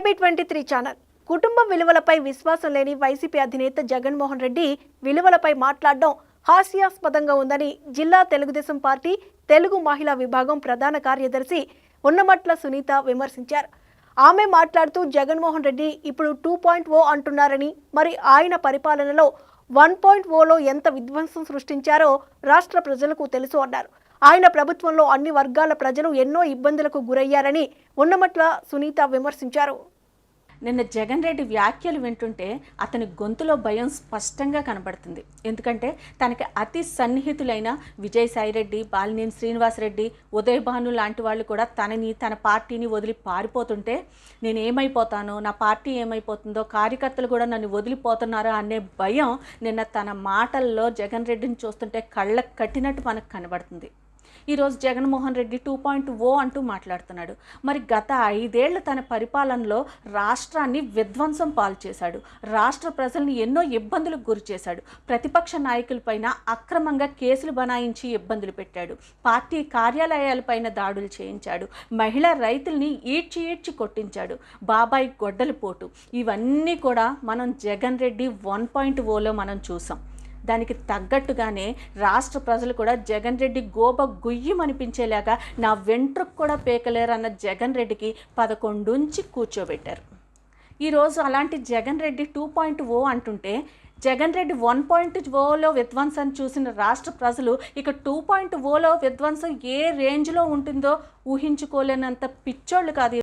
ఏపీ23 channel కుటుంబ విలువలపై విశ్వాసం లేని వైసీపీ అధినేత జగన్మోహన్ రెడ్డి విలువలపై మాట్లాడడం హాస్యాస్పదంగా ఉందని జిల్లా తెలుగుదేశం పార్టీ తెలుగు మహిళా విభాగం ప్రధాన కార్యదర్శి ఉన్నమట్ల సునీత విమర్శించారు. ఆమె మాట్లాడుతూ జగన్మోహన్ రెడ్డి ఇప్పుడు 2.0 అంటున్నారని, మరి ఆయన పరిపాలనలో 1.0లో ఎంత విధ్వంసం సృష్టించారో రాష్ట్ర ప్రజలకు తెలుసు అన్నారు. ఆయన ప్రభుత్వంలో అన్ని వర్గాల ప్రజలు ఎన్నో ఇబ్బందులకు గురయ్యారని ఉన్నమట్ల సునీత విమర్శించారు. నిన్న జగన్ రెడ్డి వ్యాఖ్యలు వింటుంటే అతని గొంతులో భయం స్పష్టంగా కనబడుతుంది. ఎందుకంటే తనకి అతి సన్నిహితులైన విజయసాయిరెడ్డి, బాలినేని శ్రీనివాసరెడ్డి, ఉదయ్ భాను లాంటి వాళ్ళు కూడా తన పార్టీని వదిలి పారిపోతుంటే నేను ఏమైపోతానో, నా పార్టీ ఏమైపోతుందో, కార్యకర్తలు కూడా నన్ను వదిలిపోతున్నారో అనే భయం నిన్న తన మాటల్లో జగన్ రెడ్డిని చూస్తుంటే కళ్ళకు కట్టినట్టు మనకు కనబడుతుంది. ఈరోజు జగన్మోహన్ రెడ్డి 2.0 అంటూ మాట్లాడుతున్నాడు. మరి గత 5 ఏళ్ల తన పరిపాలనలో రాష్ట్రాన్ని విధ్వంసం పాలు చేశాడు. రాష్ట్ర ప్రజల్ని ఎన్నో ఇబ్బందులకు గురి చేశాడు. ప్రతిపక్ష నాయకులపైన అక్రమంగా కేసులు బనాయించి ఇబ్బందులు పెట్టాడు. పార్టీ కార్యాలయాలపైన దాడులు చేయించాడు. మహిళా రైతుల్ని ఈడ్చి కొట్టించాడు. బాబాయ్ గొడ్డలి పోటు, ఇవన్నీ కూడా మనం జగన్ రెడ్డి 1.0లో మనం చూసాం. దానికి తగ్గట్టుగానే రాష్ట్ర ప్రజలు కూడా జగన్ రెడ్డి గోబ గుయ్యమనిపించేలాగా నా వెంట్రుకు కూడా పేకలేరన్న జగన్ రెడ్డికి 11 ఉంచి కూర్చోబెట్టారు. ఈరోజు అలాంటి జగన్ రెడ్డి 2.0 అంటుంటే జగన్ రెడ్డి 1.0లో విధ్వంసం చూసిన రాష్ట్ర ప్రజలు ఇక 2.0లో విధ్వంసం ఏ రేంజ్లో ఉంటుందో ఊహించుకోలేనంత పిచ్చోళ్ళు కాదు.